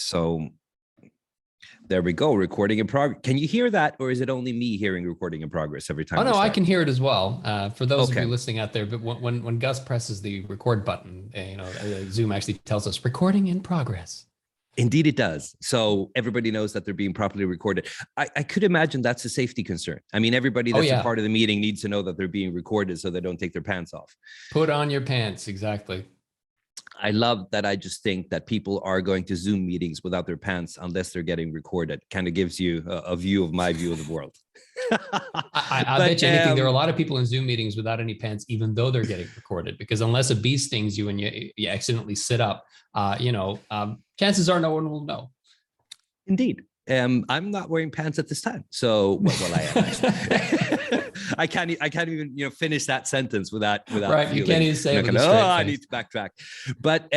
So there we go. Recording in progress. Can you hear that, or is it only me hearing recording in progress every time? Oh no, I can hear it as well. For those of Okay. you listening out there, but when Gus presses the record button, Zoom actually tells us recording in progress. Indeed, it does. So everybody knows that they're being properly recorded. I could imagine that's a safety concern. I mean, everybody that's a part of the meeting needs to know that they're being recorded so they don't take their pants off. Put on your pants. Exactly. I love that. I just think that people are going to Zoom meetings without their pants unless they're getting recorded. Kind of gives you a view of my view of the world. I bet you anything. There are a lot of people in Zoom meetings without any pants, even though they're getting recorded, because unless a bee stings you and you accidentally sit up, chances are no one will know. Indeed. I'm not wearing pants at this time. So, well I am actually. I can't even, finish that sentence without right. You can't even say it with a straight face. I need to backtrack. But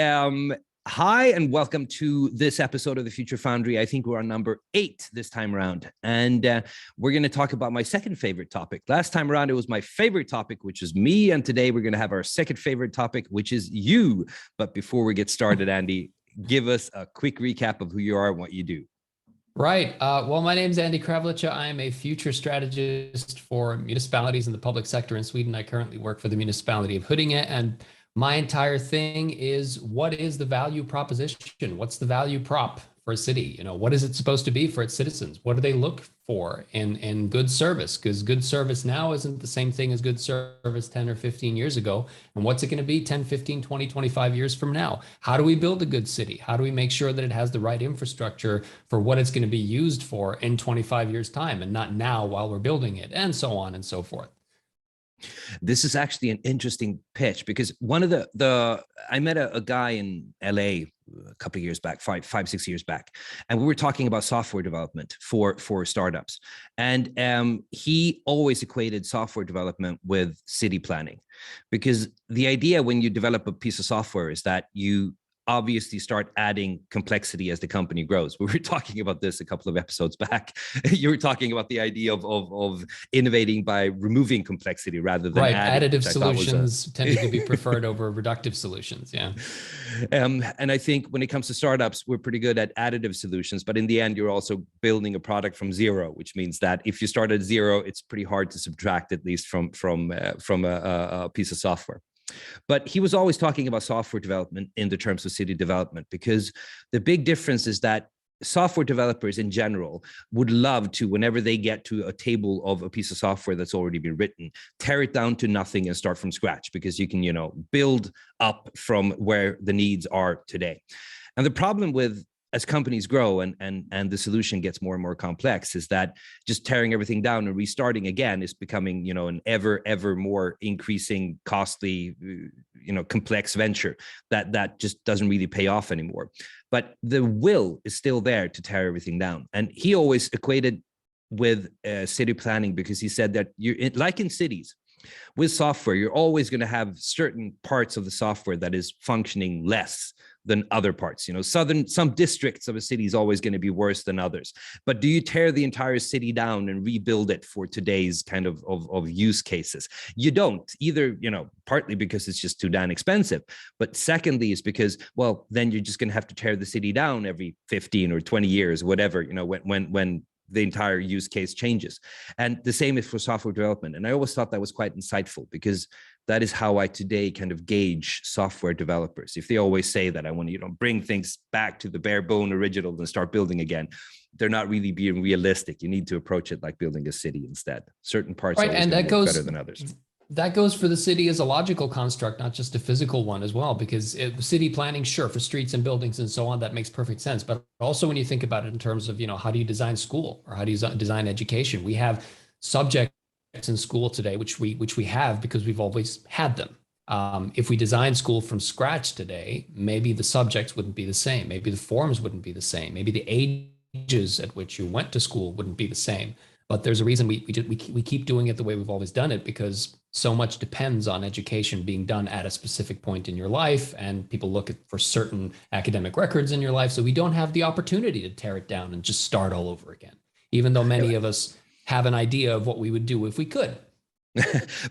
hi, and welcome to this episode of the Future Foundry. I think we're on number 8 this time around. And we're going to talk about my second favorite topic. Last time around, it was my favorite topic, which is me. And today we're going to have our second favorite topic, which is you. But before we get started, Andy, give us a quick recap of who you are and what you do. Right. Well, my name is Andi. I am a future strategist for municipalities in the public sector in Sweden. I currently work for the municipality of Huddinge, and my entire thing is, what is the value proposition? What's the value prop for a city? What is it supposed to be for its citizens? What do they look for in good service? Because good service now isn't the same thing as good service 10 or 15 years ago. And what's it going to be 10, 15, 20, 25 years from now? How do we build a good city? How do we make sure that it has the right infrastructure for what it's going to be used for in 25 years' time, and not now while we're building it, and so on and so forth? This is actually an interesting pitch, because one of I met a guy in LA a couple of years back, 6 years back, and we were talking about software development for startups. And he always equated software development with city planning, because the idea when you develop a piece of software is that you obviously start adding complexity as the company grows. We were talking about this a couple of episodes back. You were talking about the idea of innovating by removing complexity rather than adding. Additive solutions tended to be preferred over reductive solutions. Yeah. And I think when it comes to startups, we're pretty good at additive solutions, but in the end, you're also building a product from zero, which means that if you start at zero, it's pretty hard to subtract, at least from a piece of software. But he was always talking about software development in the terms of city development, because the big difference is that software developers in general would love to, whenever they get to a table of a piece of software that's already been written, tear it down to nothing and start from scratch, because you can, build up from where the needs are today. And the problem with, as companies grow and the solution gets more and more complex, is that just tearing everything down and restarting again is becoming, an ever more increasing, costly, complex venture that just doesn't really pay off anymore. But the will is still there to tear everything down. And he always equated with city planning, because he said that like in cities, with software, you're always going to have certain parts of the software that is functioning less than other parts. Some districts of a city is always going to be worse than others. But do you tear the entire city down and rebuild it for today's kind of use cases? You don't. Either, partly because it's just too damn expensive, but secondly is because, well, then you're just going to have to tear the city down every 15 or 20 years, whatever, when the entire use case changes. And the same is for software development. And I always thought that was quite insightful, because that is how I today kind of gauge software developers. If they always say that I want to, bring things back to the bare bone original and start building again, they're not really being realistic. You need to approach it like building a city instead. Certain parts are always going to work better than others. That goes for the city as a logical construct, not just a physical one as well, because city planning, sure, for streets and buildings and so on, that makes perfect sense. But also when you think about it in terms of, how do you design school, or how do you design education? We have subjects in school today, which we have because we've always had them. If we design school from scratch today, maybe the subjects wouldn't be the same. Maybe the forms wouldn't be the same. Maybe the ages at which you went to school wouldn't be the same. But there's a reason we keep doing it the way we've always done it, because so much depends on education being done at a specific point in your life, and people look for certain academic records in your life. So we don't have the opportunity to tear it down and just start all over again, even though many of us have an idea of what we would do if we could.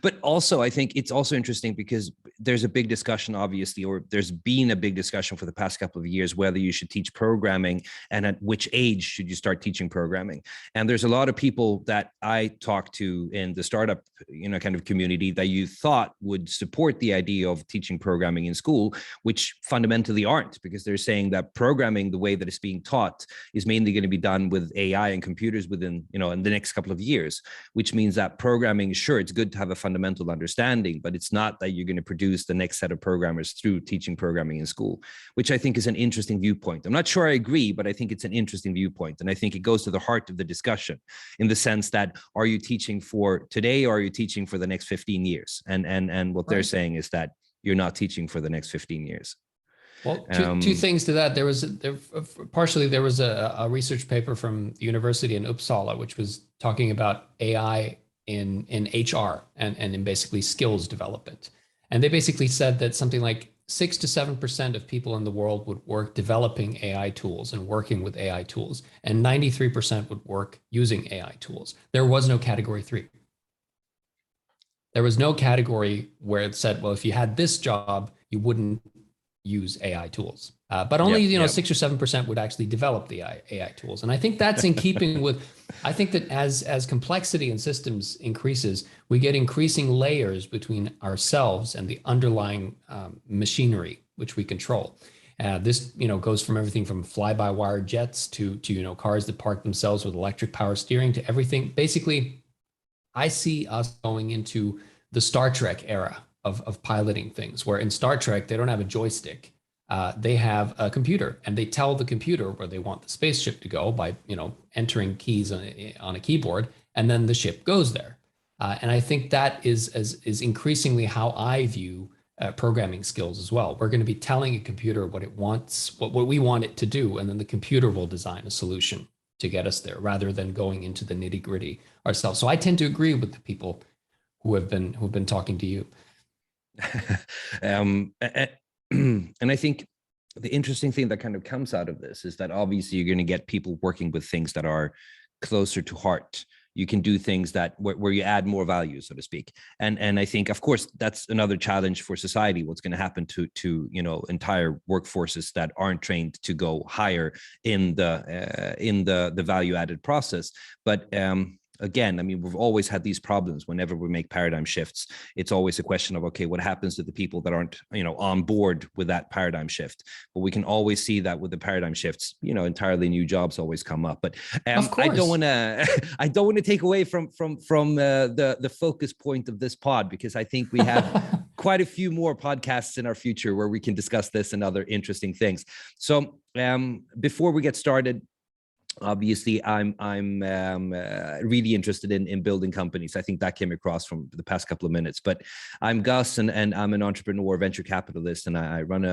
But also, I think it's also interesting because there's a big discussion, obviously, or there's been a big discussion for the past couple of years, whether you should teach programming and at which age should you start teaching programming. And there's a lot of people that I talk to in the startup, kind of community that you thought would support the idea of teaching programming in school, which fundamentally aren't, because they're saying that programming, the way that it's being taught, is mainly going to be done with AI and computers within, in the next couple of years, which means that programming, sure, it's good to have a fundamental understanding, but it's not that you're going to produce the next set of programmers through teaching programming in school, which I think is an interesting viewpoint. I'm not sure I agree, but I think it's an interesting viewpoint. And I think it goes to the heart of the discussion in the sense that, are you teaching for today or are you teaching for the next 15 years? And what they're saying is that you're not teaching for the next 15 years. Well, two things to that. There was a research paper from the university in Uppsala, which was talking about AI in HR and in basically skills development. And they basically said that something like 6 to 7% of people in the world would work developing AI tools and working with AI tools, and 93% would work using AI tools. There was no category 3. There was no category where it said, well, if you had this job, you wouldn't use AI tools. But only 6 or 7% would actually develop the AI tools. And I think that's in keeping with, I think that as complexity in systems increases, we get increasing layers between ourselves and the underlying machinery which we control. This goes from everything from fly-by-wire jets to cars that park themselves with electric power steering to everything. Basically, I see us going into the Star Trek era of piloting things, where in Star Trek, they don't have a joystick. They have a computer, and they tell the computer where they want the spaceship to go by, entering keys on a keyboard, and then the ship goes there. And I think that is increasingly how I view programming skills as well. We're going to be telling a computer what it wants, what we want it to do, and then the computer will design a solution to get us there, rather than going into the nitty-gritty ourselves. So I tend to agree with the people who have been talking to you. And I think the interesting thing that kind of comes out of this is that obviously you're going to get people working with things that are closer to heart. You can do things that where you add more value, so to speak. And I think, of course, that's another challenge for society. What's going to happen to entire workforces that aren't trained to go higher in the value added process. But again, I mean, we've always had these problems whenever we make paradigm shifts. It's always a question of, okay, what happens to the people that aren't, on board with that paradigm shift? But we can always see that with the paradigm shifts, entirely new jobs always come up. But I don't want to take away from the focus point of this pod, because I think we have quite a few more podcasts in our future where we can discuss this and other interesting things. So before we get started, obviously, I'm really interested in building companies. I think that came across from the past couple of minutes. But I'm Gus, and I'm an entrepreneur, venture capitalist, and I run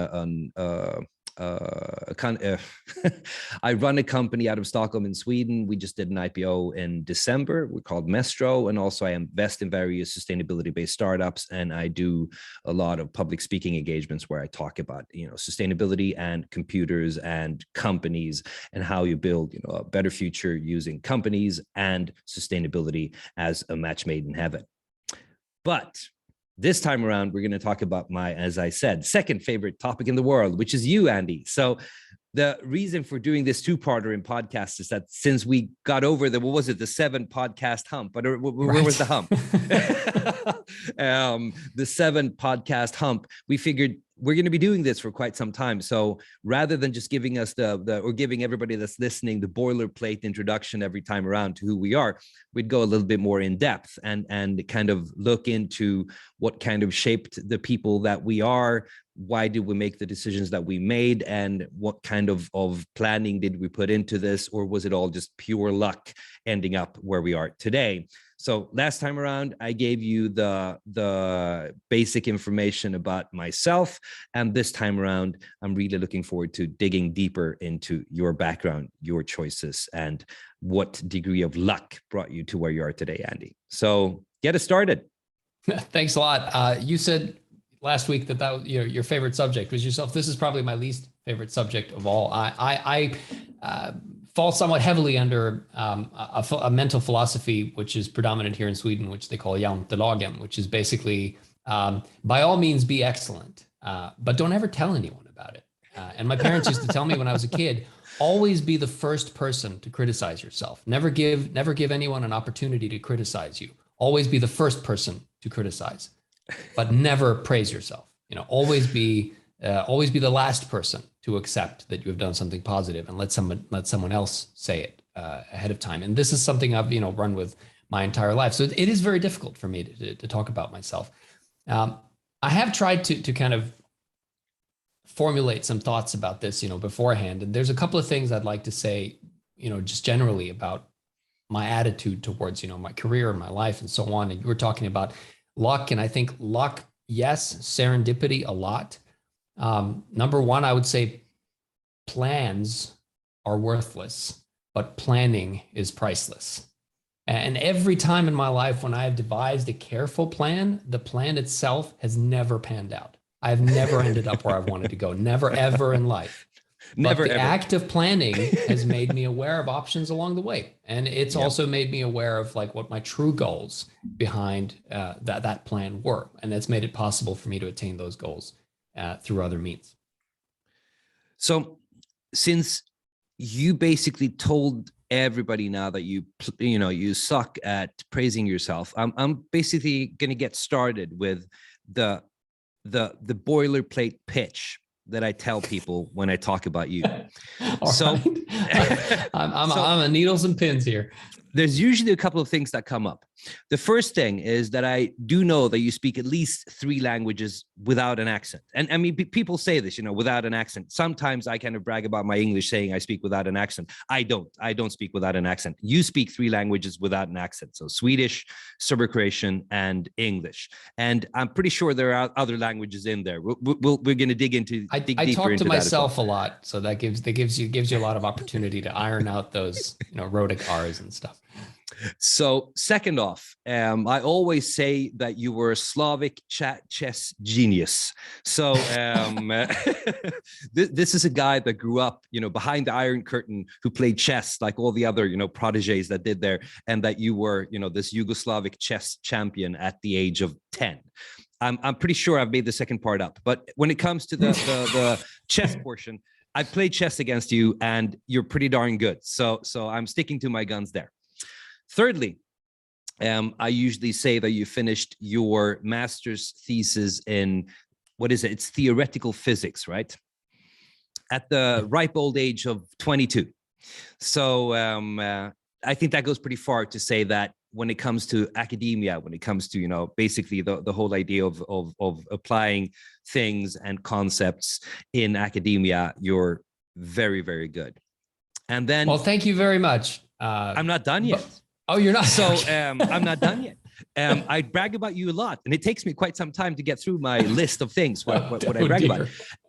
I run a company out of Stockholm in Sweden. We just did an IPO in December. We're called Mestro, and also I invest in various sustainability-based startups, and I do a lot of public speaking engagements where I talk about sustainability and computers and companies and how you build a better future using companies and sustainability as a match made in heaven. But this time around, we're going to talk about my, as I said, second favorite topic in the world, which is you, Andi. So the reason for doing this two-parter in podcasts is that since we got over the 7 podcast hump, but where was the hump? The 7 podcast hump, we figured we're going to be doing this for quite some time. So rather than just giving us or giving everybody that's listening the boilerplate introduction every time around to who we are, we'd go a little bit more in depth and kind of look into what kind of shaped the people that we are. Why did we make the decisions that we made, and what kind of planning did we put into this, or was it all just pure luck ending up where we are today? So last time around, I gave you the basic information about myself. And this time around, I'm really looking forward to digging deeper into your background, your choices, and what degree of luck brought you to where you are today, Andi. So get us started. Thanks a lot. You said last week that was your favorite subject was yourself. This is probably my least favorite subject of all. I fall somewhat heavily under a mental philosophy which is predominant here in Sweden, which they call jantelagen, which is basically by all means be excellent, but don't ever tell anyone about it. And my parents used to tell me when I was a kid, always be the first person to criticize yourself. Never give anyone an opportunity to criticize you. Always be the first person to criticize, but never praise yourself. Always be the last person to accept that you have done something positive, and let someone else say it ahead of time. And this is something I've run with my entire life. So it is very difficult for me to talk about myself. I have tried to kind of formulate some thoughts about this, beforehand. And there's a couple of things I'd like to say, just generally about my attitude towards, my career and my life and so on. And you were talking about luck, and I think luck, yes, serendipity a lot. Number one, I would say plans are worthless, but planning is priceless. And every time in my life when I have devised a careful plan, the plan itself has never panned out. I've never ended up where I've wanted to go. Never, ever in life. Never, but the ever. act of planning has made me aware of options along the way. And it's also made me aware of what my true goals behind that plan were. And that's made it possible for me to attain those goals through other means. So since you basically told everybody now that you suck at praising yourself, I'm basically going to get started with the boilerplate pitch that I tell people when I talk about you. So I'm a needles and pins here. There's usually a couple of things that come up. The first thing is that I do know that you speak at least 3 languages without an accent. And I mean, people say this, without an accent. Sometimes I kind of brag about my English saying I speak without an accent. I don't speak without an accent. You speak 3 languages without an accent. So Swedish, Serbo-Croatian, and English. And I'm pretty sure there are other languages in there. We're going to dig deeper into that. I talk to myself a lot, so that gives you a lot of opportunity to iron out those rhotic R's and stuff. So second off, I always say that you were a Slavic chess genius. So this is a guy that grew up, behind the Iron Curtain, who played chess like all the other, proteges that did there, and that you were, this Yugoslavic chess champion at the age of 10. I'm pretty sure I've made the second part up, but when it comes to the chess portion, I played chess against you, and you're pretty darn good. So I'm sticking to my guns there. Thirdly, I usually say that you finished your master's thesis in, what is it? It's theoretical physics, right? At the ripe old age of 22. So I think that goes pretty far to say that when it comes to academia, when it comes to, basically the whole idea of applying things and concepts in academia, you're very, very good. And then, well, thank you very much. I'm not done yet. Oh, you're not? So I'm not done yet. I brag about you a lot, and it takes me quite some time to get through my list of things what I brag about.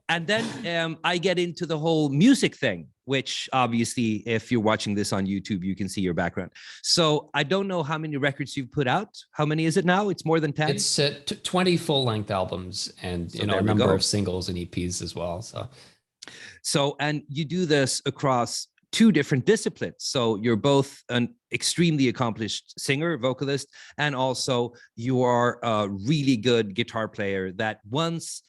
And then I get into the whole music thing, which obviously, if you're watching this on YouTube, you can see your background. So I don't know how many records you've put out. How many is it now? It's more than 10? It's 20 full-length albums, and a number of singles and EPs as well. So, and you do this across 2 different disciplines. So you're both an extremely accomplished singer, vocalist, and also you are a really good guitar player that once,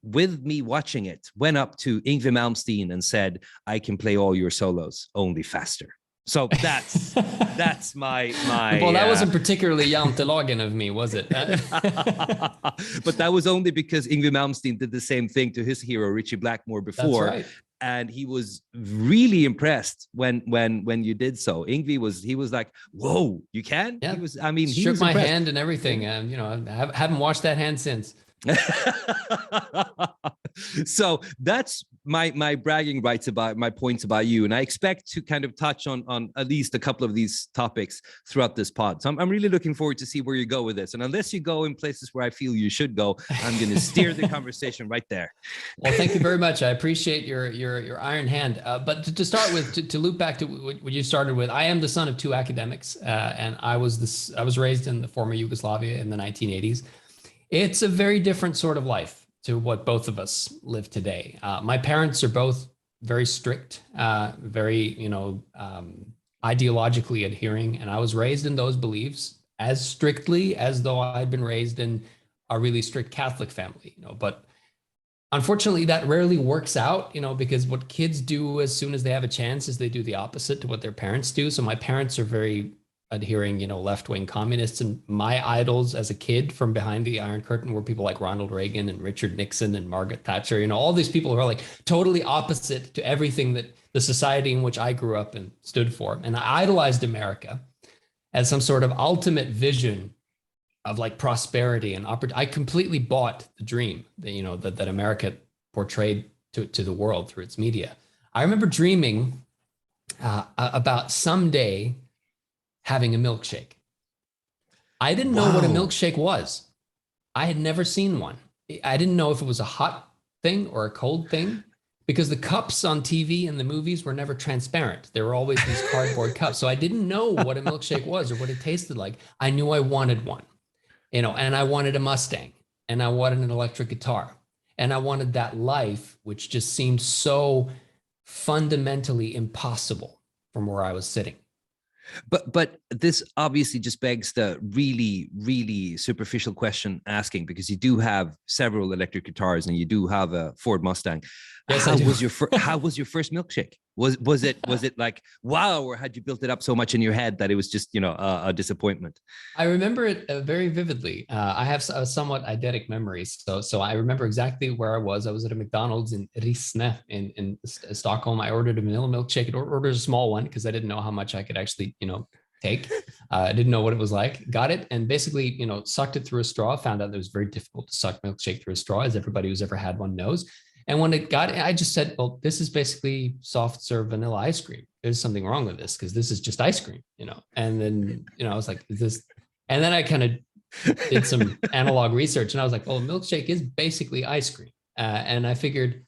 with me watching it, went up to Yngwie Malmsteen and said, "I can play all your solos, only faster." So that's my. Well, that wasn't particularly jantelagen of me, was it? But that was only because Yngwie Malmsteen did the same thing to his hero Richie Blackmore before. That's right. And he was really impressed when you did so. Yngwie was like, "Whoa, you can?" Yeah. He shook was my impressed. hand and everything. And I haven't washed that hand since. So that's my bragging rights about my points about you, and I expect to kind of touch on at least a couple of these topics throughout this pod. So I'm really looking forward to see where you go with this, and unless you go in places where I feel you should go, I'm going to steer the conversation right there. Well, thank you very much. I appreciate your iron hand. But to start with, to loop back to what you started with, I am the son of 2 academics, and I was raised in the former Yugoslavia in the 1980s. It's a very different sort of life to what both of us live today. My parents are both very strict, very, ideologically adhering. And I was raised in those beliefs as strictly as though I'd been raised in a really strict Catholic family, but unfortunately that rarely works out, because what kids do as soon as they have a chance is they do the opposite to what their parents do. So my parents are very adhering, left-wing communists. And my idols as a kid from behind the Iron Curtain were people like Ronald Reagan and Richard Nixon and Margaret Thatcher, all these people who are like totally opposite to everything that the society in which I grew up and stood for. And I idolized America as some sort of ultimate vision of like prosperity and opportunity. I completely bought the dream that, that America portrayed to the world through its media. I remember dreaming about someday having a milkshake. I didn't know what a milkshake was. I had never seen one. I didn't know if it was a hot thing or a cold thing, because the cups on TV and the movies were never transparent. There were always these cardboard cups. So I didn't know what a milkshake was or what it tasted like. I knew I wanted one, and I wanted a Mustang, and I wanted an electric guitar, and I wanted that life, which just seemed so fundamentally impossible from where I was sitting. But this obviously just begs the really, really superficial question asking, because you do have several electric guitars and you do have a Ford Mustang. Yes, how was your first milkshake? Was it like wow, or had you built it up so much in your head that it was just a disappointment? I remember it very vividly. I have a somewhat eidetic memory, so I remember exactly where I was. I was at a McDonald's in Rissne in Stockholm. I ordered a vanilla milkshake. I ordered a small one because I didn't know how much I could actually take. I didn't know what it was like. Got it, and basically sucked it through a straw. Found out that it was very difficult to suck milkshake through a straw, as everybody who's ever had one knows. And when it got, I just said, well, this is basically soft serve vanilla ice cream. There's something wrong with this because this is just ice cream, And then, I was like, is this? And then I kind of did some analog research, and I was like, well, milkshake is basically ice cream. And I figured,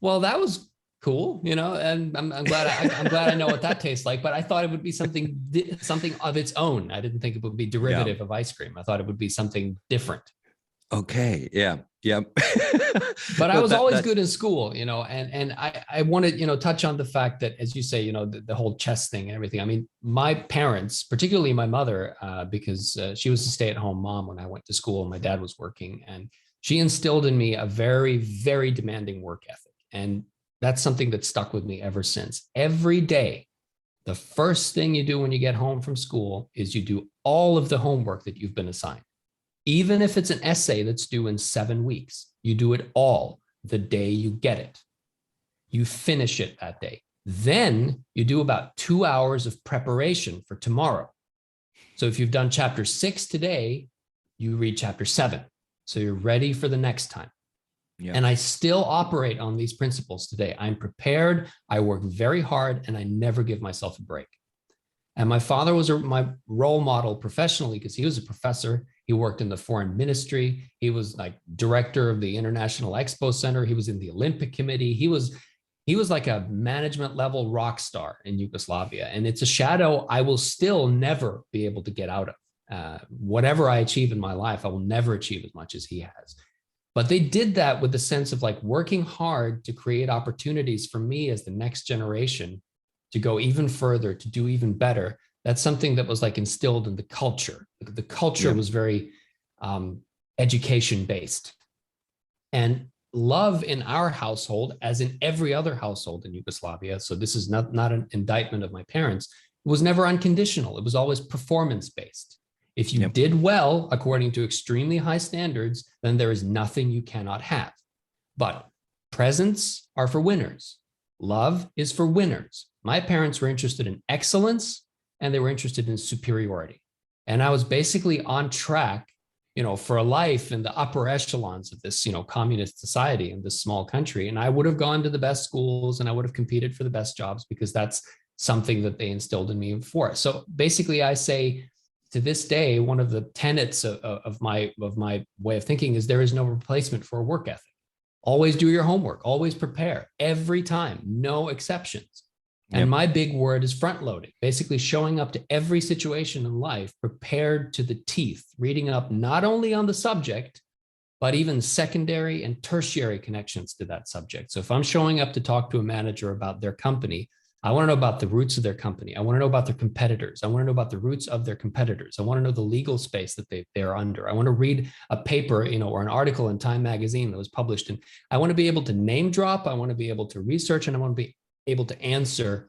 well, that was cool, and I'm glad I know what that tastes like. But I thought it would be something of its own. I didn't think it would be derivative of ice cream. I thought it would be something different. Okay. Yeah. But I was always good in school, and I want to, touch on the fact that, as you say, the whole chess thing and everything. I mean, my parents, particularly my mother, because she was a stay-at-home mom when I went to school, my dad was working, and she instilled in me a very, very demanding work ethic. And that's something that stuck with me ever since. Every day, the first thing you do when you get home from school is you do all of the homework that you've been assigned. Even if it's an essay that's due in 7 weeks, you do it all the day you get it. You finish it that day. Then you do about 2 hours of preparation for tomorrow. So if you've done chapter 6 today, you read chapter 7. So you're ready for the next time. Yeah. And I still operate on these principles today. I'm prepared, I work very hard, and I never give myself a break. And my father was my role model professionally because he was a professor. He worked in the foreign ministry. He was like director of the International Expo Center. He was in the Olympic Committee. He was like a management level rock star in Yugoslavia. And it's a shadow I will still never be able to get out of. Whatever I achieve in my life, I will never achieve as much as he has. But they did that with the sense of like working hard to create opportunities for me as the next generation to go even further, to do even better. That's something that was like instilled in the culture. The culture was very education based. And love in our household, as in every other household in Yugoslavia, so this is not an indictment of my parents, was never unconditional. It was always performance based. If you did well, according to extremely high standards, then there is nothing you cannot have. But presents are for winners. Love is for winners. My parents were interested in excellence and they were interested in superiority. And I was basically on track, for a life in the upper echelons of this, communist society in this small country. And I would have gone to the best schools and I would have competed for the best jobs because that's something that they instilled in me before. So basically I say to this day, one of the tenets of my way of thinking is there is no replacement for a work ethic. Always do your homework, always prepare every time, no exceptions. And my big word is front loading, basically showing up to every situation in life prepared to the teeth, reading up not only on the subject, but even secondary and tertiary connections to that subject. So if I'm showing up to talk to a manager about their company, I want to know about the roots of their company. I want to know about their competitors. I want to know about the roots of their competitors. I want to know the legal space that they're under. I want to read a paper, or an article in Time magazine that was published. And I want to be able to name drop. I want to be able to research, and I want to be able to answer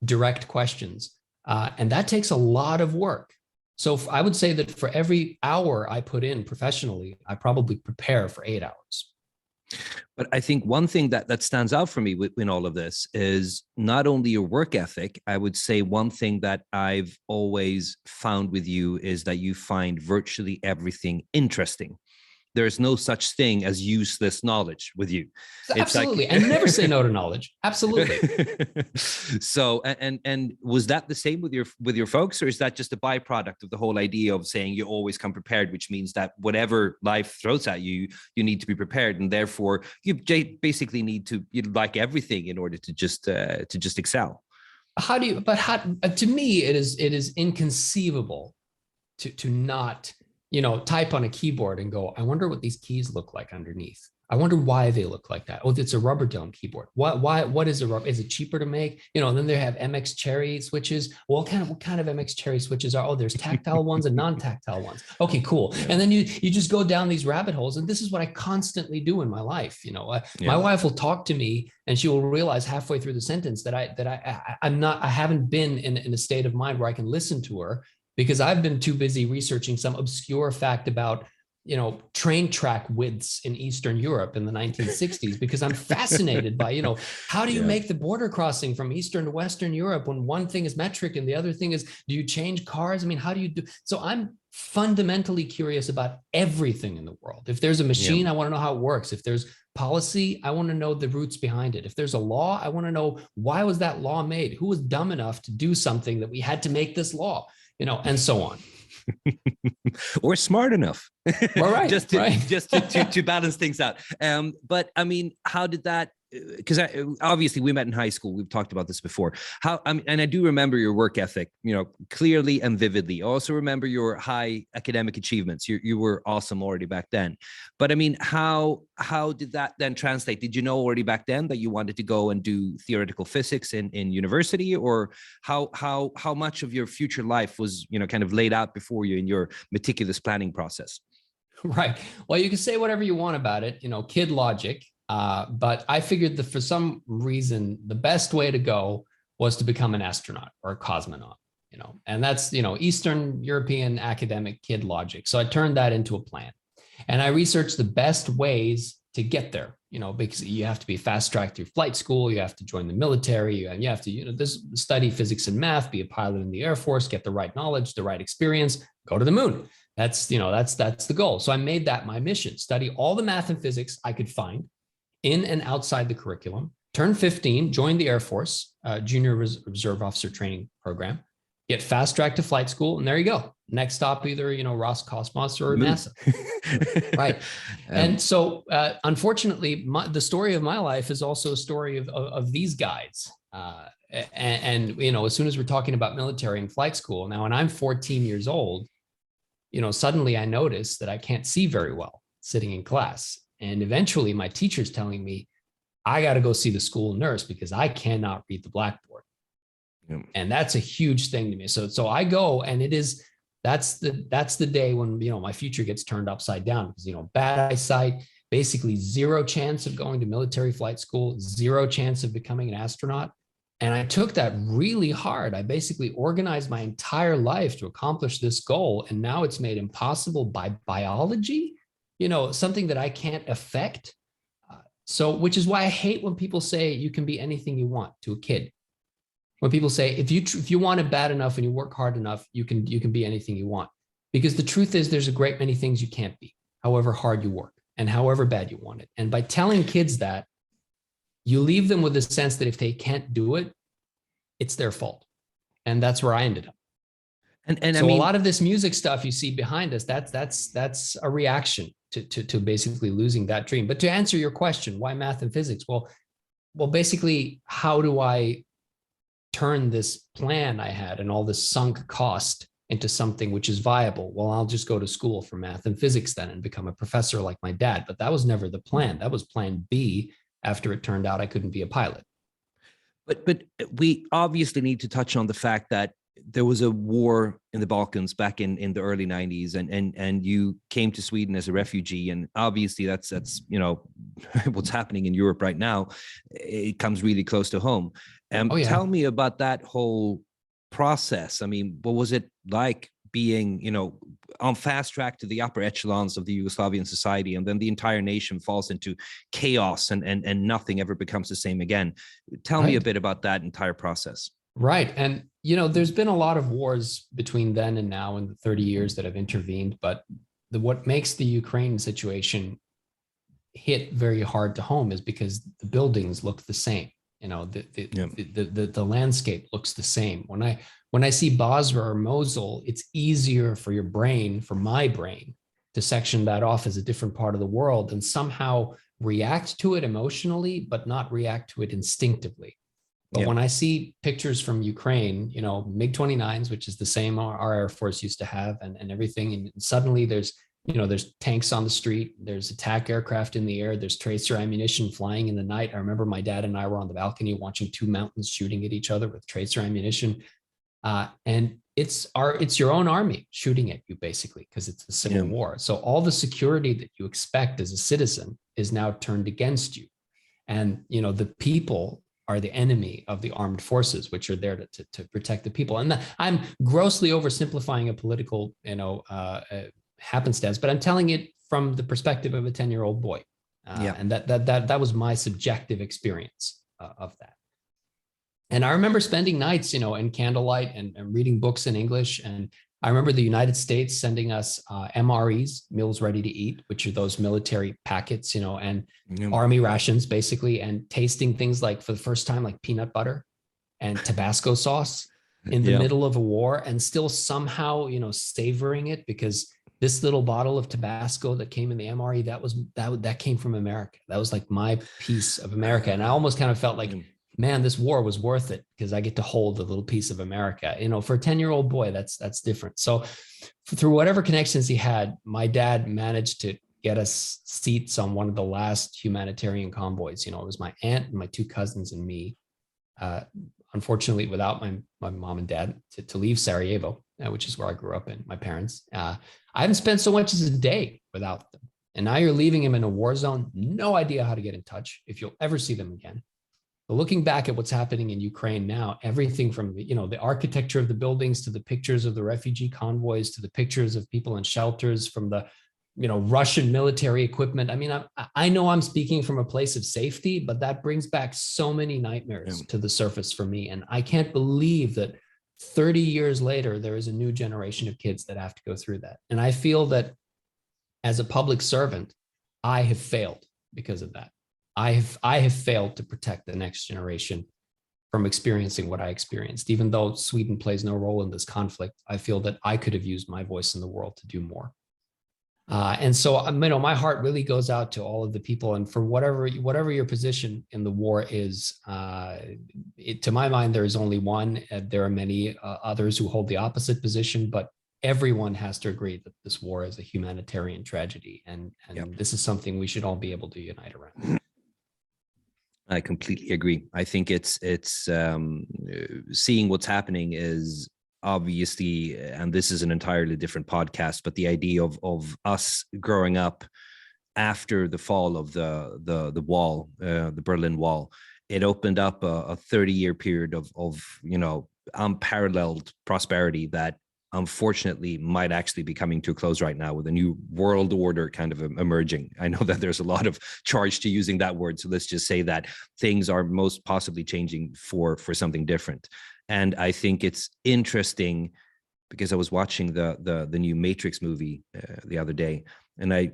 direct questions. And that takes a lot of work. So I would say that for every hour I put in professionally, I probably prepare for 8 hours. But I think one thing that stands out for me in all of this is not only your work ethic. I would say one thing that I've always found with you is that you find virtually everything interesting. There's no such thing as useless knowledge with you. Absolutely. It's like... and never say no to knowledge. Absolutely. So, and was that the same with your folks, or is that just a byproduct of the whole idea of saying you always come prepared, which means that whatever life throws at you, you need to be prepared, and therefore you basically need to, like everything in order to just excel? To me, it is inconceivable to not, type on a keyboard and go, I wonder what these keys look like underneath. I wonder why they look like that. Oh, it's a rubber dome keyboard. What is a rubber? Is it cheaper to make? Then they have MX Cherry switches. Well, what kind of MX Cherry switches are? Oh, there's tactile ones and non-tactile ones. Okay, cool. And then you just go down these rabbit holes. And this is what I constantly do in my life. My wife will talk to me and she will realize halfway through the sentence that I haven't been in a state of mind where I can listen to her, because I've been too busy researching some obscure fact about, train track widths in Eastern Europe in the 1960s, because I'm fascinated by, how do you make the border crossing from Eastern to Western Europe when one thing is metric and the other thing is, do you change cars? I mean, how do you do? So I'm fundamentally curious about everything in the world. If there's a machine, I want to know how it works. If there's policy, I want to know the roots behind it. If there's a law, I want to know, why was that law made? Who was dumb enough to do something that we had to make this law? And so on. Or smart enough. All right. just to balance things out. But I mean, how did that, because obviously we met in high school. We've talked about this before. And I do remember your work ethic, clearly and vividly. I also remember your high academic achievements. You were awesome already back then. But I mean, how did that then translate? Did you know already back then that you wanted to go and do theoretical physics in university, or how much of your future life was, kind of laid out before you in your meticulous planning process? Right. Well, you can say whatever you want about it, kid logic. But I figured that for some reason, the best way to go was to become an astronaut or a cosmonaut, and that's, Eastern European academic kid logic. So I turned that into a plan, and I researched the best ways to get there, because you have to be fast tracked through flight school. You have to join the military, and you have to, study physics and math, be a pilot in the Air Force, get the right knowledge, the right experience, go to the moon. That's the goal. So I made that my mission: study all the math and physics I could find in and outside the curriculum, turn 15, join the Air Force, Junior Reserve Officer Training Program, get fast tracked to flight school, and there you go. Next stop, either, Roscosmos or NASA. Right. And so, unfortunately, the story of my life is also a story of these guys. And as soon as we're talking about military and flight school, now when I'm 14 years old, suddenly I notice that I can't see very well sitting in class. And eventually my teacher's telling me, I got to go see the school nurse because I cannot read the blackboard. Yep. And that's a huge thing to me. So I go, and that's the day when, my future gets turned upside down, because, bad eyesight, basically zero chance of going to military flight school, zero chance of becoming an astronaut. And I took that really hard. I basically organized my entire life to accomplish this goal. And now it's made impossible by biology, something that I can't affect. Which is why I hate when people say you can be anything you want to a kid. When people say, if you want it bad enough and you work hard enough, you can be anything you want. Because the truth is, there's a great many things you can't be, however hard you work and however bad you want it. And by telling kids that, you leave them with the sense that if they can't do it, it's their fault. And that's where I ended up. And so I mean, a lot of this music stuff you see behind us, that's a reaction to basically losing that dream. But to answer your question, why math and physics? Well, basically, how do I turn this plan I had and all this sunk cost into something which is viable. Well, I'll just go to school for math and physics then and become a professor like my dad. But that was never the plan. That was plan B after it turned out I couldn't be a pilot. But we obviously need to touch on the fact that there was a war in the Balkans back in the early 90s, and you came to Sweden as a refugee, and obviously that's what's happening in Europe right now. It comes really close to home. Tell me about that whole process. I mean, what was it like being, on fast track to the upper echelons of the Yugoslavian society, and then the entire nation falls into chaos and nothing ever becomes the same again? Tell me a bit about that entire process. Right. And, there's been a lot of wars between then and now in the 30 years that have intervened, but what makes the Ukraine situation hit very hard to home is because the buildings look the same. The landscape looks the same. When I see Basra or Mosul, it's easier for my brain to section that off as a different part of the world and somehow react to it emotionally, but not react to it instinctively. But when I see pictures from Ukraine, MiG-29s, which is the same our Air Force used to have, and everything, and suddenly there's tanks on the street, there's attack aircraft in the air, there's tracer ammunition flying in the night. I remember my dad and I were on the balcony watching two mountains shooting at each other with tracer ammunition. And it's your own army shooting at you, basically, because it's a civil war. So all the security that you expect as a citizen is now turned against you. And, the people are the enemy of the armed forces, which are there to protect the people. And I'm grossly oversimplifying a political, happenstance, but I'm telling it from the perspective of a 10-year-old boy. And that was my subjective experience of that. And I remember spending nights, in candlelight and reading books in English. And I remember the United States sending us MREs, meals ready to eat, which are those military packets, and army rations, basically, and tasting things like, for the first time, like peanut butter and Tabasco sauce in the middle of a war, and still somehow, savoring it, because this little bottle of Tabasco that came in the MRE, that came from America. That was like my piece of America. And I almost kind of felt like, man, this war was worth it because I get to hold a little piece of America. For a 10-year-old boy, that's different. So through whatever connections he had, my dad managed to get us seats on one of the last humanitarian convoys. It was my aunt and my two cousins and me, unfortunately, without my mom and dad, to leave Sarajevo, which is where I grew up, and my parents. I haven't spent so much as a day without them. And now you're leaving them in a war zone, no idea how to get in touch, if you'll ever see them again. But looking back at what's happening in Ukraine now, everything from the architecture of the buildings to the pictures of the refugee convoys to the pictures of people in shelters, from the Russian military equipment. I mean, I know I'm speaking from a place of safety, but that brings back so many nightmares to the surface for me. And I can't believe that 30 years later, there is a new generation of kids that have to go through that. And I feel that as a public servant, I have failed because of that. I have failed to protect the next generation from experiencing what I experienced. Even though Sweden plays no role in this conflict, I feel that I could have used my voice in the world to do more. And so, my heart really goes out to all of the people. And for whatever your position in the war is, to my mind, there is only one. There are many others who hold the opposite position, but everyone has to agree that this war is a humanitarian tragedy. And this is something we should all be able to unite around. I completely agree. I think it's seeing what's happening is obviously, and this is an entirely different podcast, but the idea of us growing up after the fall of the wall, the Berlin Wall, it opened up a 30-year period of unparalleled prosperity that unfortunately might actually be coming to a close right now, with a new world order kind of emerging. I know that there's a lot of charge to using that word, so let's just say that things are most possibly changing for something different. And I think it's interesting because I was watching the new Matrix movie the other day, and I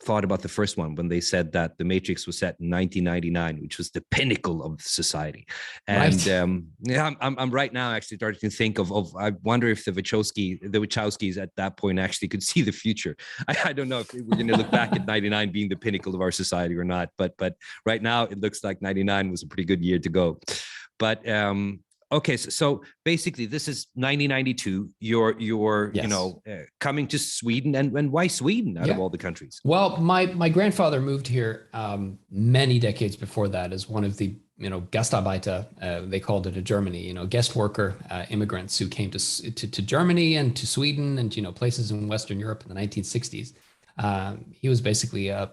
thought about the first one when they said that the Matrix was set in 1999, which was the pinnacle of society. And right. I'm right now actually starting to think of I wonder if the Wachowskis at that point actually could see the future. I don't know if we're going to look back at 99 being the pinnacle of our society or not, but right now it looks like 99 was a pretty good year to go. But Okay, so basically, this is 1992. You're Yes. you know, coming to Sweden, and why Sweden out of all the countries? Well, my grandfather moved here many decades before that as one of the, you know, Gastarbeiter, they called it in Germany, you know, guest worker immigrants who came to Germany and to Sweden and, you know, places in Western Europe in the 1960s. He was basically an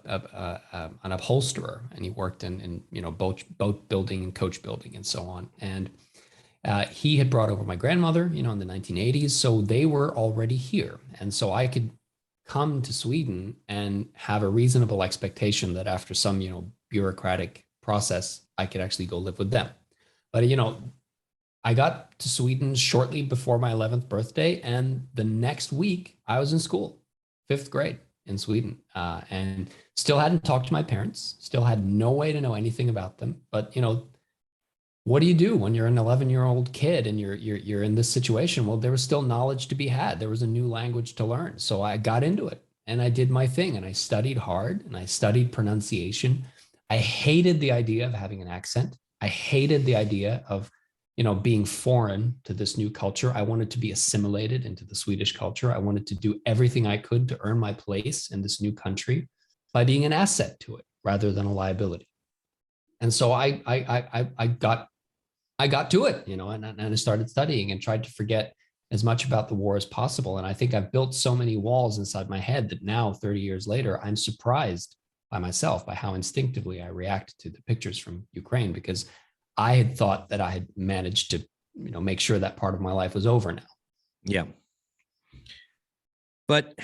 upholsterer, and he worked in you know, boat building and coach building and so on. And he had brought over my grandmother, you know, in the 1980s, so they were already here, and so I could come to Sweden and have a reasonable expectation that after some, you know, bureaucratic process, I could actually go live with them. But, you know, I got to Sweden shortly before my 11th birthday, and the next week I was in school, 5th grade in Sweden, and still hadn't talked to my parents, still had no way to know anything about them. But, you know, what do you do when you're an 11-year-old kid and you're in this situation? Well, there was still knowledge to be had. There was a new language to learn. So I got into it and I did my thing, and I studied hard and I studied pronunciation. I hated the idea of having an accent. I hated the idea of, you know, being foreign to this new culture. I wanted to be assimilated into the Swedish culture. I wanted to do everything I could to earn my place in this new country by being an asset to it rather than a liability. And so I got to it, you know, and I started studying and tried to forget as much about the war as possible. And I think I've built so many walls inside my head that now, 30 years later, I'm surprised by myself, by how instinctively I react to the pictures from Ukraine, because I had thought that I had managed to, you know, make sure that part of my life was over now. Yeah. But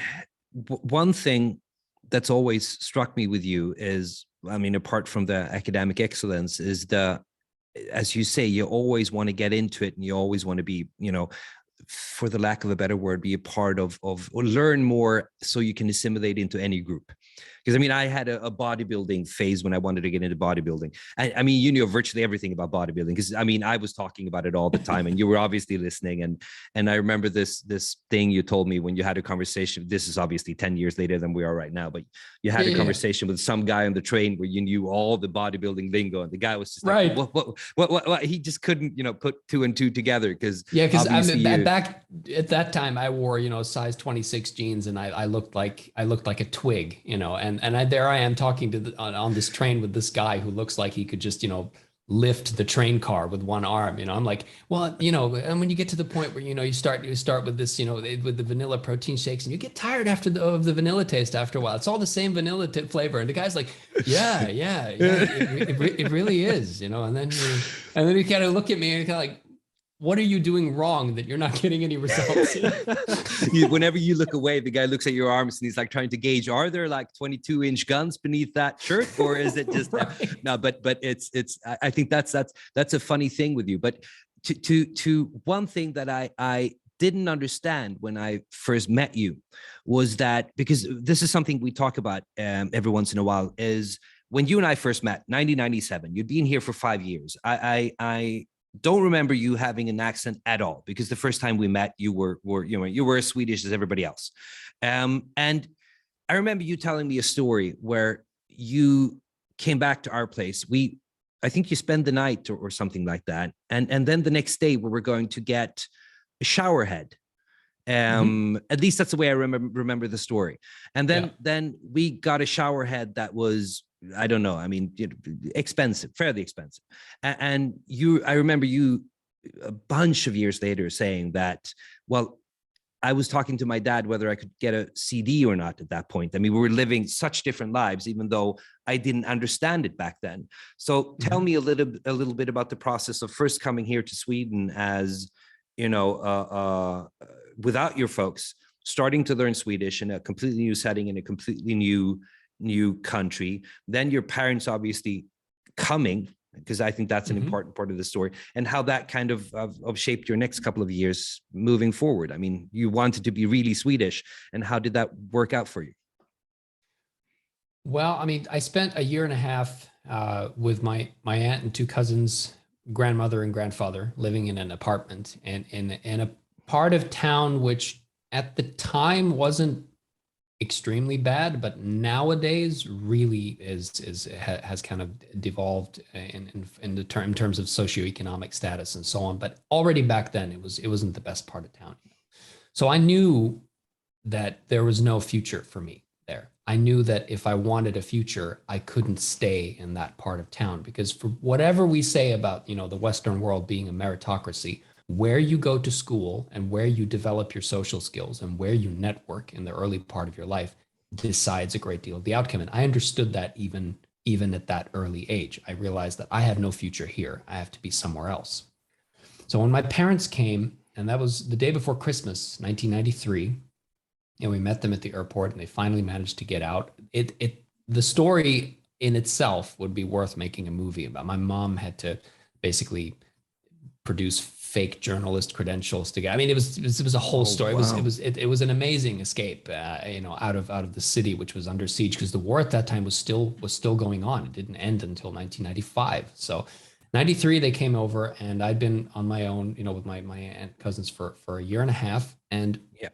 one thing that's always struck me with you is, I mean, apart from the academic excellence, is as you say, you always want to get into it, and you always want to be, you know, for the lack of a better word, be a part of or learn more so you can assimilate into any group. Because I mean, I had a bodybuilding phase when I wanted to get into bodybuilding. I mean, you knew virtually everything about bodybuilding, because I mean, I was talking about it all the time, and you were obviously listening. And I remember this thing you told me when you had a conversation. This is obviously 10 years later than we are right now, but you had a conversation with some guy on the train where you knew all the bodybuilding lingo, and the guy was just like, what? He just couldn't, you know, put two and two together because back at that time I wore, you know, size 26 jeans, and I looked like a twig, you know, and there I am talking to on this train with this guy who looks like he could just, you know, lift the train car with one arm. You know, I'm like, well, you know, and when you get to the point where, you know, you start with this, you know, with the vanilla protein shakes, and you get tired of the vanilla taste after a while. It's all the same vanilla flavor, and the guy's like, yeah, it really is, you know. And then you kind of look at me and kind of like, what are you doing wrong that you're not getting any results? Whenever you look away, the guy looks at your arms and he's like trying to gauge, are there like 22-inch guns beneath that shirt, or is it just right. No, but it's I think that's a funny thing with you. But to one thing that I didn't understand when I first met you was that, because this is something we talk about every once in a while, is when you and I first met, 1997, you'd been here for 5 years. I don't remember you having an accent at all, because the first time we met, you were as Swedish as everybody else. And I remember you telling me a story where you came back to our place. I think you spent the night or something like that. And then the next day we were going to get a shower head. At least that's the way I remember the story. And then we got a shower head that was, I don't know, I mean, expensive, fairly expensive. And I remember you a bunch of years later saying that, well, I was talking to my dad whether I could get a CD or not at that point. I mean, we were living such different lives, even though I didn't understand it back then. So tell me a little bit about the process of first coming here to Sweden as, you know, without your folks, starting to learn Swedish in a completely new setting, in a completely new country, then your parents obviously coming, because I think that's an important part of the story, and how that kind of shaped your next couple of years moving forward. I mean, you wanted to be really Swedish, and how did that work out for you? Well, I mean, I spent a year and a half with my aunt and two cousins, grandmother and grandfather, living in an apartment and in a part of town which at the time wasn't extremely bad, but nowadays really has kind of devolved in terms of socioeconomic status and so on. But already back then, it wasn't the best part of town. So I knew that there was no future for me there. I knew that if I wanted a future, I couldn't stay in that part of town, because for whatever we say about, you know, the Western world being a meritocracy, where you go to school and where you develop your social skills and where you network in the early part of your life decides a great deal of the outcome. And I understood that even at that early age. I realized that I have no future here. I have to be somewhere else. So when my parents came, and that was the day before Christmas, 1993, and we met them at the airport, and they finally managed to get out. The story in itself would be worth making a movie about. My mom had to basically produce fake journalist credentials to get. I mean, it was a whole story. Wow. It was an amazing escape, you know, out of the city, which was under siege, because the war at that time was still going on. It didn't end until 1995. So 93, they came over, and I'd been on my own, you know, with my aunt and cousins for a year and a half. And Yeah.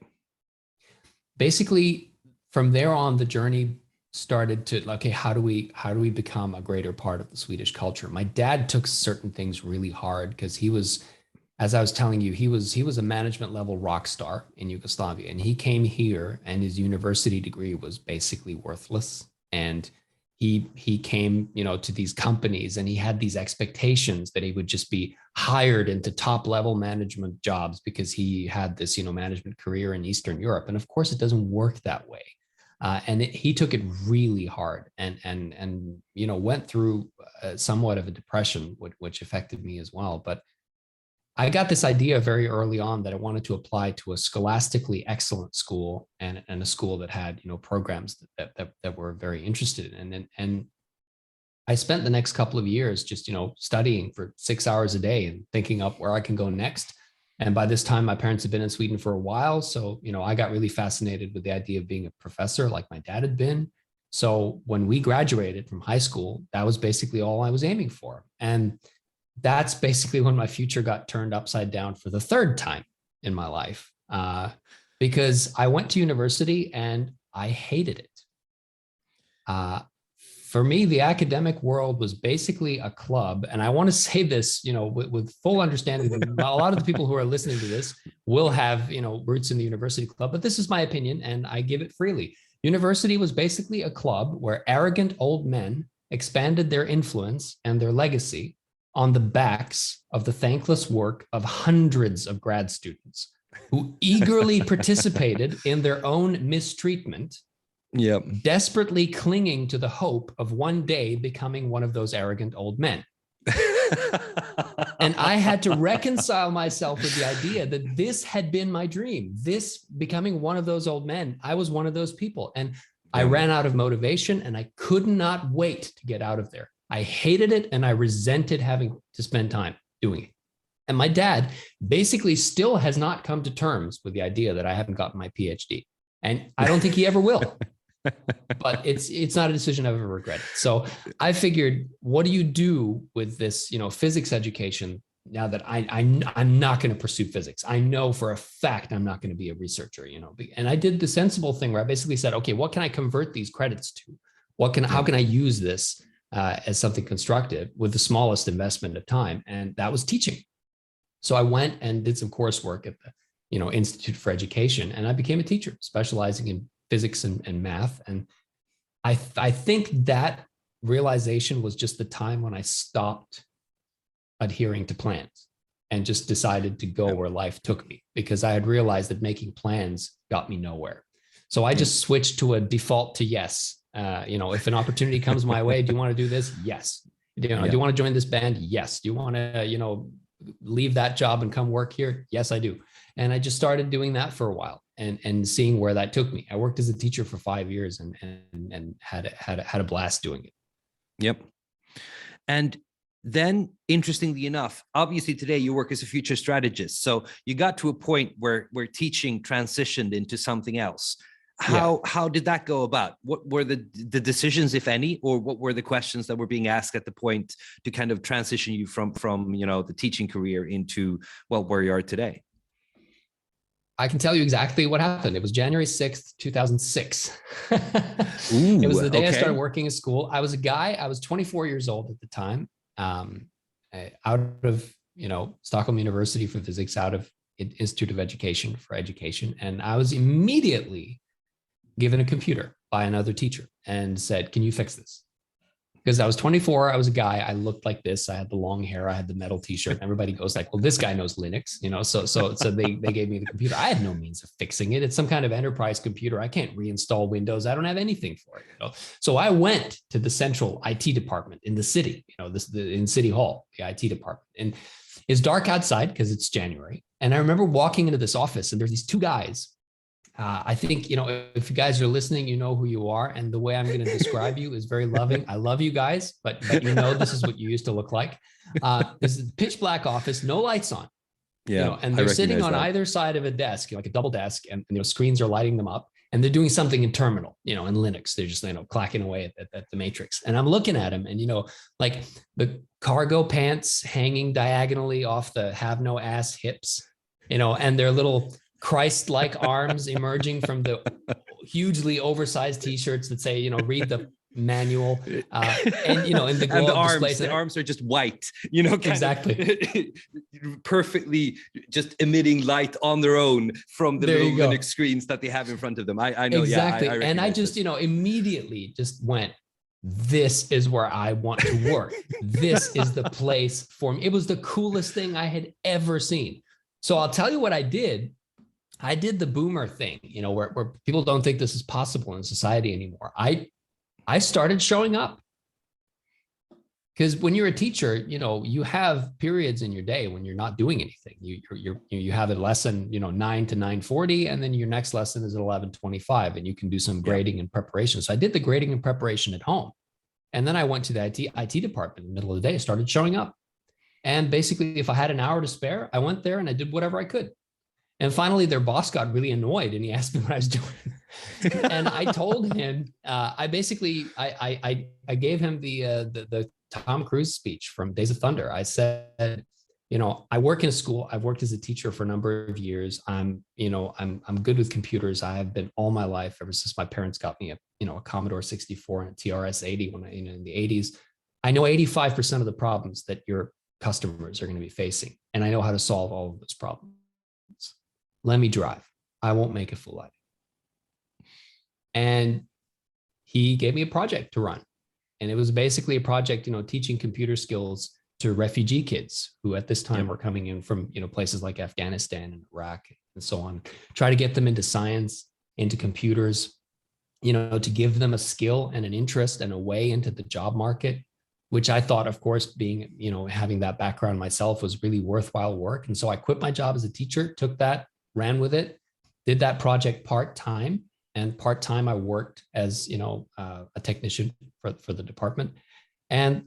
Basically from there on, the journey started to, okay, how do we become a greater part of the Swedish culture? My dad took certain things really hard, because he was, as I was telling you, he was a management level rock star in Yugoslavia, and he came here and his university degree was basically worthless. And he came, you know, to these companies, and he had these expectations that he would just be hired into top level management jobs because he had this, you know, management career in Eastern Europe. And of course, it doesn't work that way. He took it really hard, and you know, went through somewhat of a depression, which affected me as well. But I got this idea very early on that I wanted to apply to a scholastically excellent school, and a school that had, you know, programs that were very interested in. And I spent the next couple of years just, you know, studying for 6 hours a day and thinking up where I can go next. And by this time, my parents had been in Sweden for a while. So, you know, I got really fascinated with the idea of being a professor like my dad had been. So when we graduated from high school, that was basically all I was aiming for. And that's basically when my future got turned upside down for the third time in my life, because I went to university and I hated it. For me, the academic world was basically a club. And I want to say this, you know, with full understanding that a lot of the people who are listening to this will have, you know, roots in the university club, but this is my opinion and I give it freely. University was basically a club where arrogant old men expanded their influence and their legacy on the backs of the thankless work of hundreds of grad students who eagerly participated in their own mistreatment, desperately clinging to the hope of one day becoming one of those arrogant old men. And I had to reconcile myself with the idea that this had been my dream, this becoming one of those old men. I was one of those people, and I ran out of motivation, and I could not wait to get out of there. I hated it, and I resented having to spend time doing it. And my dad basically still has not come to terms with the idea that I haven't gotten my PhD. And I don't think he ever will. But it's not a decision I've ever regretted. So I figured, what do you do with this, you know, physics education now that I'm not going to pursue physics? I know for a fact I'm not going to be a researcher, you know. And I did the sensible thing where I basically said, okay, what can I convert these credits to? How can I use this as something constructive with the smallest investment of time? And that was teaching. So I went and did some coursework at the, you know, Institute for Education, and I became a teacher specializing in physics and math. And I think that realization was just the time when I stopped adhering to plans and just decided to go where life took me, because I had realized that making plans got me nowhere. So I just switched to a default to yes. You know, if an opportunity comes my way, do you want to do this? Yes. You know, do you want to join this band? Yes. Do you want to, you know, leave that job and come work here? Yes, I do. And I just started doing that for a while and seeing where that took me. I worked as a teacher for 5 years and had a blast doing it. Yep. And then, interestingly enough, obviously today you work as a future strategist. So you got to a point where teaching transitioned into something else. How did that go about? What were the decisions, if any, or what were the questions that were being asked at the point to kind of transition you from you know, the teaching career into, well, where you are today? I can tell you exactly what happened. It was January 6th, 2006. Ooh, it was the day I okay. started working at school. I was a guy, I was 24 years old at the time, out of, Stockholm University for physics, out of Institute of Education for education. And I was immediately given a computer by another teacher and said, can you fix this? Because I was 24, I was a guy, I looked like this, I had the long hair, I had the metal t-shirt. Everybody goes like, well, this guy knows Linux, so they gave me the computer. I had no means of fixing it. It's some kind of enterprise computer. I can't reinstall Windows. I don't have anything for it. So I went to the central IT department in the city, in City Hall, the IT department. And it's dark outside because it's January. And I remember walking into this office and there's these two guys. I think, if you guys are listening, you know who you are. And the way I'm going to describe you is very loving. I love you guys, but this is what you used to look like. This is a pitch black office, no lights on. Yeah. And they're sitting on either side of a desk, like a double desk, and screens are lighting them up. And they're doing something in terminal, in Linux. They're just, clacking away at the matrix. And I'm looking at them and, like the cargo pants hanging diagonally off the have no ass hips, and their little Christ-like arms emerging from the hugely oversized t-shirts that say, read the manual, and in the glow and displays. The arms are just white, exactly, perfectly just emitting light on their own from the little Linux screens that they have in front of them. I know, exactly. Yeah, and I just, immediately just went, this is where I want to work. This is the place for me. It was the coolest thing I had ever seen. So I'll tell you what I did. I did the boomer thing, where people don't think this is possible in society anymore. I started showing up, because when you're a teacher, you have periods in your day when you're not doing anything. You have a lesson, 9 to 9:40, and then your next lesson is at 11:25, and you can do some grading and preparation. So I did the grading and preparation at home, and then I went to the IT department in the middle of the day, started showing up, and basically, if I had an hour to spare, I went there and I did whatever I could. And finally, their boss got really annoyed and he asked me what I was doing. And I told him, I gave him the Tom Cruise speech from Days of Thunder. I said, I work in a school. I've worked as a teacher for a number of years. I'm good with computers. I have been all my life, ever since my parents got me a Commodore 64 and a TRS-80 when in the 80s. I know 85% of the problems that your customers are going to be facing, and I know how to solve all of those problems. Let me drive. I won't make a fool out of you. And he gave me a project to run. And it was basically a project, teaching computer skills to refugee kids who at this time were coming in from, places like Afghanistan and Iraq and so on. Try to get them into science, into computers, to give them a skill and an interest and a way into the job market, which I thought, of course, being, having that background myself, was really worthwhile work. And so I quit my job as a teacher, took that, ran with it, did that project part-time, and part-time I worked as, a technician for the department. And,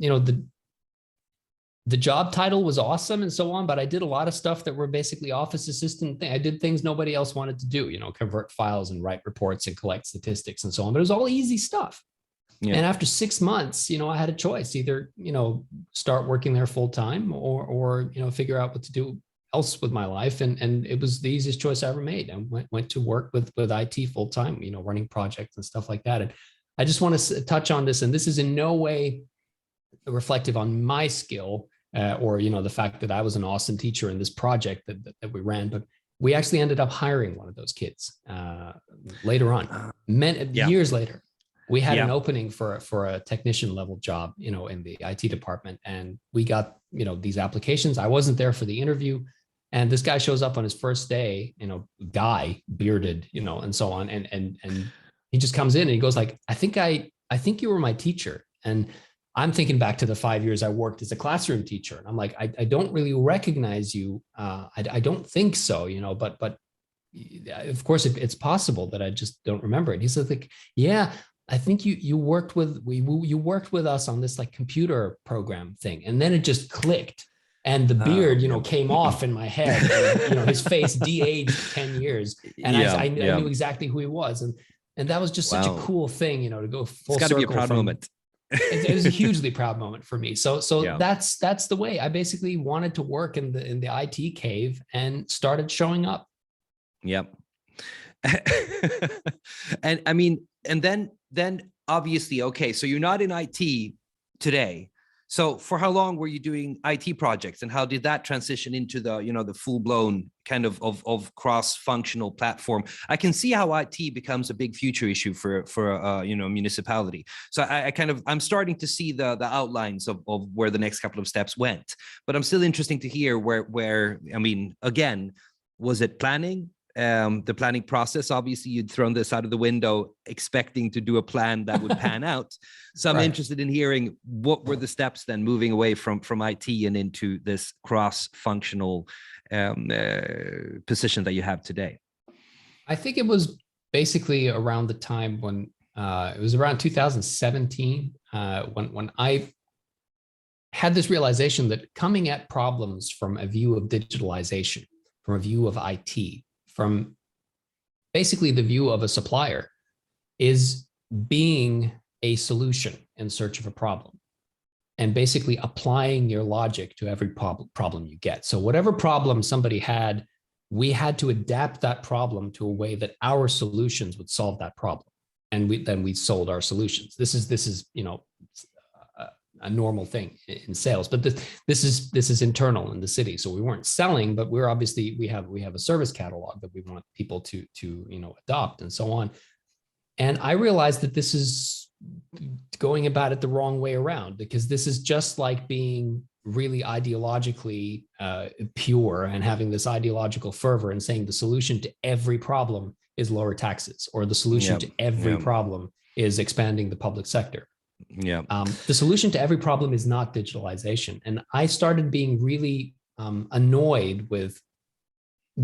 the job title was awesome and so on, but I did a lot of stuff that were basically office assistant. I did things nobody else wanted to do, convert files and write reports and collect statistics and so on, but it was all easy stuff. Yeah. And after 6 months, I had a choice, either, start working there full time or figure out what to do else with my life. And it was the easiest choice I ever made. I went to work with IT full time, running projects and stuff like that. And I just want to touch on this. And this is in no way reflective on my skill or, the fact that I was an awesome teacher in this project that we ran, but we actually ended up hiring one of those kids later on, years later. We had an opening for a technician level job, in the IT department, and we got, these applications. I wasn't there for the interview, and this guy shows up on his first day, guy, bearded, and so on, and he just comes in and he goes like, I think you were my teacher. And I'm thinking back to the 5 years I worked as a classroom teacher, and I'm like, I don't really recognize you. I don't think so, but of course it's possible that I just don't remember it. He said like, yeah. I think you worked with you worked with us on this like computer program thing, and then it just clicked, and the beard came off in my head, and, his face de-aged 10 years, and I knew exactly who he was, and that was just such a cool thing, to go full circle. It's got to be a proud moment. It was a hugely proud moment for me. So that's the way I basically wanted to work in the IT cave and started showing up. Yep. And I mean, and then obviously, okay, so you're not in IT today. So for how long were you doing IT projects, and how did that transition into the, you know, the full blown kind of cross-functional platform? I can see how IT becomes a big future issue for you know, municipality. So I'm starting to see the outlines of where the next couple of steps went, but I'm still interested to hear where, I mean, again, was it planning? The planning process, obviously you'd thrown this out of the window expecting to do a plan that would pan out. So I'm interested in hearing what were the steps then moving away from IT and into this cross-functional position that you have today. I think it was basically around the time when it was around 2017 when I had this realization that coming at problems from a view of digitalization, from a view of IT, from basically the view of a supplier, is being a solution in search of a problem, and basically applying your logic to every problem you get. So whatever problem somebody had, we had to adapt that problem to a way that our solutions would solve that problem. And then we sold our solutions. This is, you know, a normal thing in sales, but this is internal in the city. So we weren't selling, but we're obviously, we have a service catalog that we want people to you know, adopt and so on. And I realized that this is going about it the wrong way around, because this is just like being really ideologically pure and having this ideological fervor and saying the solution to every problem is lower taxes, or the solution to every problem is expanding the public sector. Yeah. The solution to every problem is not digitalization. And I started being really annoyed with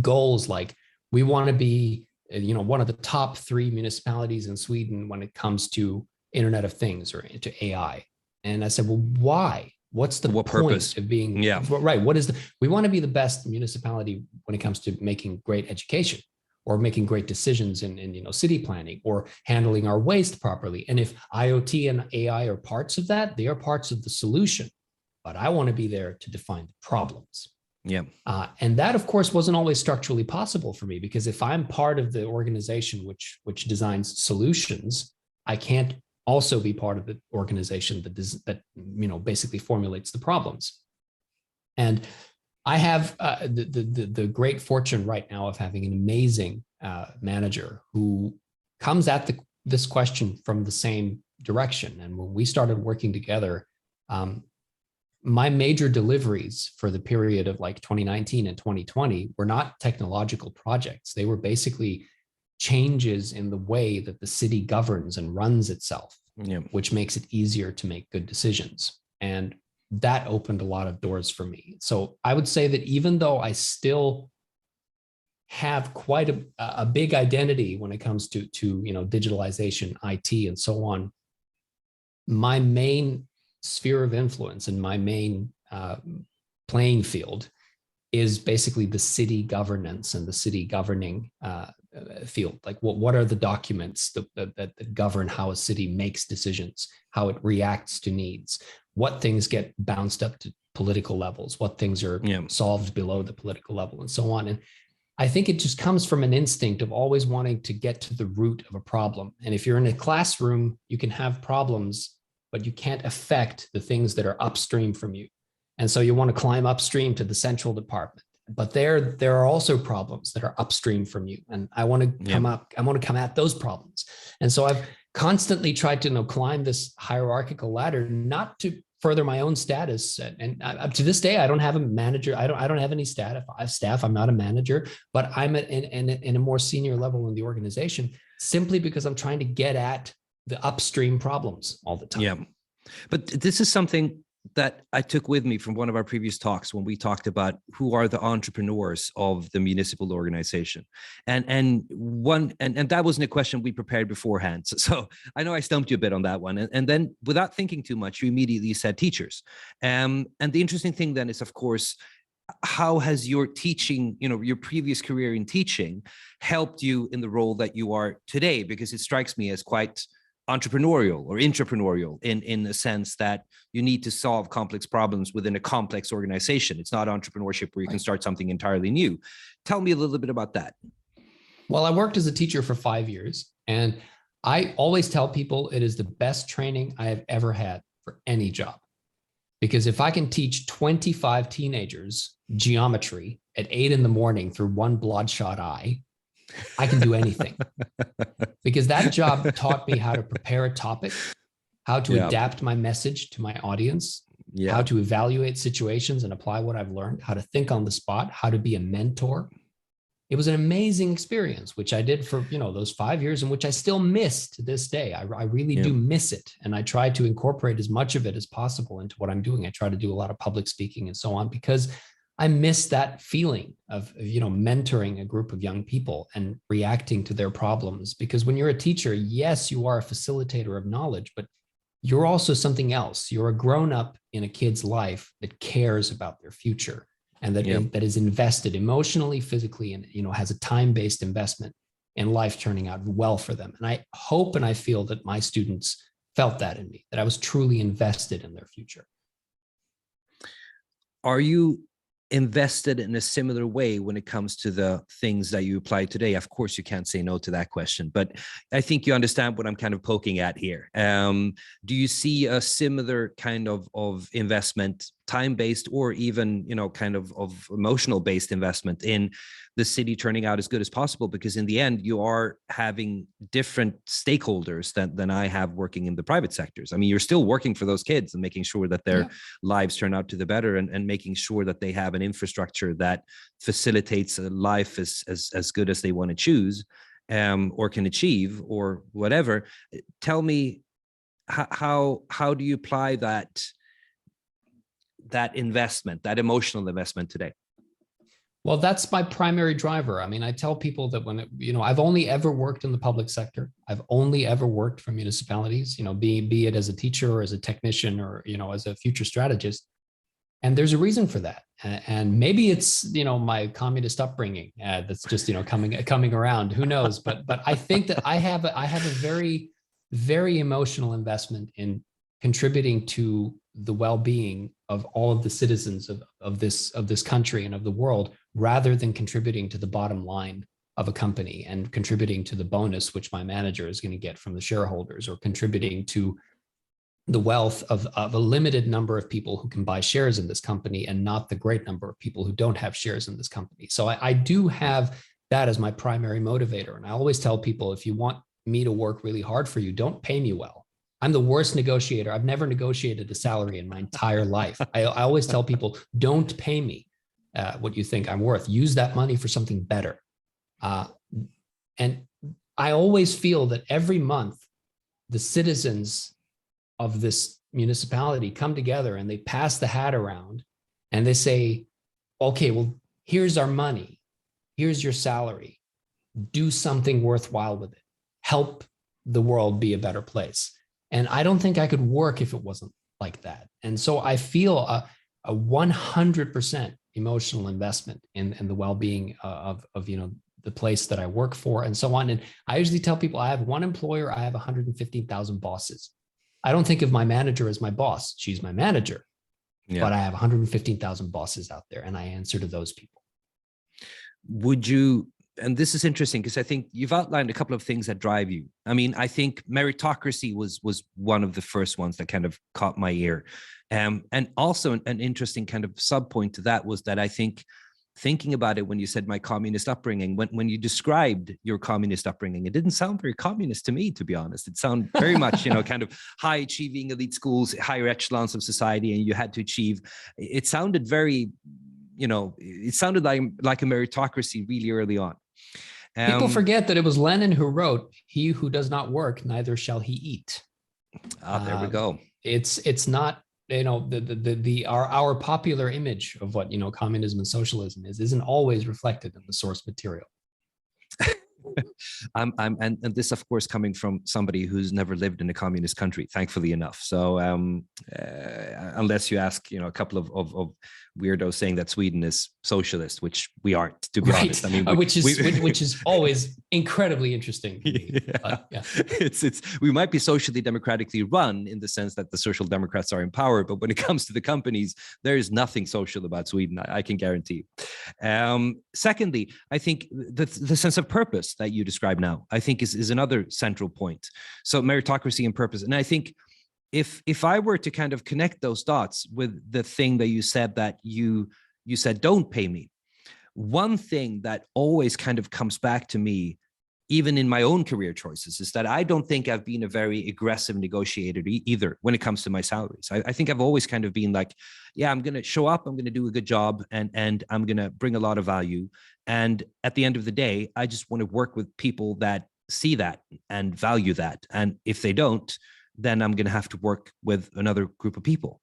goals like, we want to be, you know, one of the top 3 municipalities in Sweden when it comes to Internet of Things or to AI. And I said, well, why? What's the point of being right? What is we want to be the best municipality when it comes to making great education, or making great decisions in you know, city planning, or handling our waste properly. And if IoT and AI are parts of that, they are parts of the solution. But I want to be there to define the problems. Yeah. And that, of course, wasn't always structurally possible for me, because if I'm part of the organization which designs solutions, I can't also be part of the organization that you know, basically formulates the problems. And I have the great fortune right now of having an amazing manager who comes at this question from the same direction. And when we started working together, my major deliveries for the period of like 2019 and 2020 were not technological projects. They were basically changes in the way that the city governs and runs itself, which makes it easier to make good decisions. And that opened a lot of doors for me. So I would say that even though I still have quite a big identity when it comes to you know, digitalization, IT, and so on, my main sphere of influence and my main playing field is basically the city governance and the city governing field. Like, what are the documents that govern how a city makes decisions, how it reacts to needs, what things get bounced up to political levels, what things are solved below the political level, and so on. And I think it just comes from an instinct of always wanting to get to the root of a problem. And if you're in a classroom, you can have problems, but you can't affect the things that are upstream from you. And so you want to climb upstream to the central department. But there are also problems that are upstream from you. And I want to come up, I want to come at those problems. And so I've constantly tried to climb this hierarchical ladder, not to further my own status. And up to this day, I don't have a manager. I don't have any staff. I have staff. I'm not a manager, but I'm in a more senior level in the organization, simply because I'm trying to get at the upstream problems all the time. Yeah. But this is something that I took with me from one of our previous talks when we talked about who are the entrepreneurs of the municipal organization. And that wasn't a question we prepared beforehand. So I know I stumped you a bit on that one. And then without thinking too much, you immediately said teachers. And the interesting thing then is, of course, how has your teaching, your previous career in teaching helped you in the role that you are today? Because it strikes me as quite entrepreneurial or intrapreneurial in the sense that you need to solve complex problems within a complex organization. It's not entrepreneurship where you can start something entirely new. Tell me a little bit about that. Well, I worked as a teacher for 5 years, and I always tell people it is the best training I have ever had for any job. Because if I can teach 25 teenagers geometry at 8 in the morning through one bloodshot eye, I can do anything. Because that job taught me how to prepare a topic, how to adapt my message to my audience, how to evaluate situations and apply what I've learned, how to think on the spot, how to be a mentor. It was an amazing experience, which I did for, those 5 years, and which I still miss to this day. I really do miss it. And I try to incorporate as much of it as possible into what I'm doing. I try to do a lot of public speaking and so on, because I miss that feeling of mentoring a group of young people and reacting to their problems. Because when you're a teacher, yes, you are a facilitator of knowledge, but you're also something else. You're a grown-up in a kid's life that cares about their future, and that is invested emotionally, physically, and has a time-based investment in life turning out well for them. And I hope and I feel that my students felt that in me, that I was truly invested in their future. Are you invested in a similar way when it comes to the things that you apply today? Of course, you can't say no to that question, but I think you understand what I'm kind of poking at here. Do you see a similar kind of investment, time-based, or even, kind of emotional-based investment in the city turning out as good as possible? Because in the end, you are having different stakeholders than I have working in the private sectors. I mean, you're still working for those kids and making sure that their lives turn out to the better, and making sure that they have an infrastructure that facilitates a life as good as they want to choose, or can achieve, or whatever. Tell me, how do you apply that investment, that emotional investment today? Well, that's my primary driver. I mean, I tell people that I've only ever worked in the public sector. I've only ever worked for municipalities, be it as a teacher or as a technician or, as a future strategist. And there's a reason for that. And maybe it's, my communist upbringing that's just, coming around. Who knows? But I think that I have a very, very emotional investment in contributing to the well-being of all of the citizens of this country and of the world, rather than contributing to the bottom line of a company and contributing to the bonus which my manager is going to get from the shareholders, or contributing to the wealth of a limited number of people who can buy shares in this company, and not the great number of people who don't have shares in this company. So I do have that as my primary motivator. And I always tell people, if you want me to work really hard for you, don't pay me well. I'm the worst negotiator. I've never negotiated a salary in my entire life. I always tell people, don't pay me what you think I'm worth. Use that money for something better. And I always feel that every month, the citizens of this municipality come together and they pass the hat around and they say, okay, well, here's our money. Here's your salary. Do something worthwhile with it. Help the world be a better place. And I don't think I could work if it wasn't like that. And so I feel a 100% emotional investment in the well-being of the place that I work for, and so on. And I usually tell people, I have one employer, I have 115,000 bosses. I don't think of my manager as my boss. She's my manager, but I have 115,000 bosses out there, and I answer to those people. Would you, and this is interesting because I think you've outlined a couple of things that drive you. I mean, I think meritocracy was one of the first ones that kind of caught my ear. And also an interesting kind of sub point to that was that I think, thinking about it, when you said my communist upbringing, when you described your communist upbringing, it didn't sound very communist to me, to be honest. It sounded very much, kind of high achieving elite schools, higher echelons of society, and you had to achieve. It sounded very, it sounded like a meritocracy really early on. People forget that it was Lenin who wrote, "He who does not work, neither shall he eat." There we go. It's not, our popular image of what communism and socialism isn't always reflected in the source material. And this, of course, coming from somebody who's never lived in a communist country, thankfully enough. So unless you ask, a couple of weirdos saying that Sweden is socialist, which we aren't, to be honest. I mean, which is always incredibly interesting to me. Yeah. We might be socially democratically run in the sense that the social democrats are in power, but when it comes to the companies, there is nothing social about Sweden. I can guarantee. Secondly, I think the sense of purpose that you describe now, I think is another central point. So meritocracy and purpose, and I think if I were to kind of connect those dots with the thing that you said, that you said, don't pay me. One thing that always kind of comes back to me, even in my own career choices, is that I don't think I've been a very aggressive negotiator either when it comes to my salaries. I think I've always kind of been like, yeah, I'm going to show up, I'm going to do a good job, and I'm going to bring a lot of value. And at the end of the day, I just want to work with people that see that and value that. And if they don't, then I'm going to have to work with another group of people.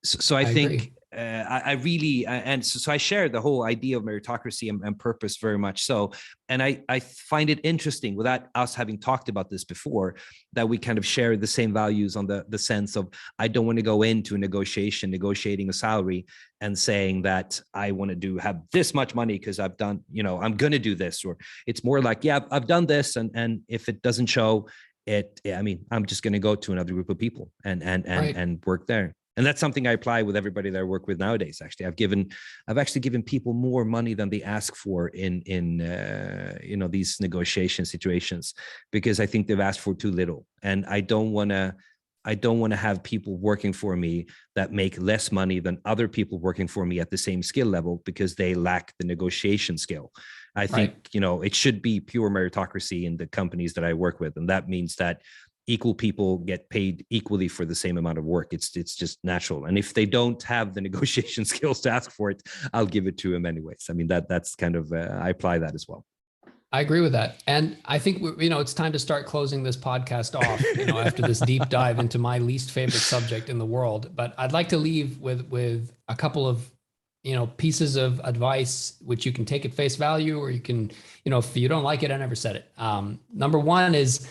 So I think I really, and so I share the whole idea of meritocracy and purpose very much so. And I find it interesting, without us having talked about this before, that we kind of share the same values on the sense of, I don't want to go into a negotiating a salary and saying that I want to have this much money because I've done, I'm going to do this. Or it's more like, yeah, I've done this. And if it doesn't show, I'm just going to go to another group of people and work there. And that's something I apply with everybody that I work with nowadays. Actually, I've actually given people more money than they ask for in these negotiation situations, because I think they've asked for too little. And I don't want to have people working for me that make less money than other people working for me at the same skill level because they lack the negotiation skill. I think, it should be pure meritocracy in the companies that I work with. And that means that equal people get paid equally for the same amount of work. It's just natural. And if they don't have the negotiation skills to ask for it, I'll give it to them anyways. I mean, that's kind of, I apply that as well. I agree with that. And I think, it's time to start closing this podcast off, after this deep dive into my least favorite subject in the world. But I'd like to leave with a couple of, pieces of advice, which you can take at face value, or you can, if you don't like it, I never said it. Number one is,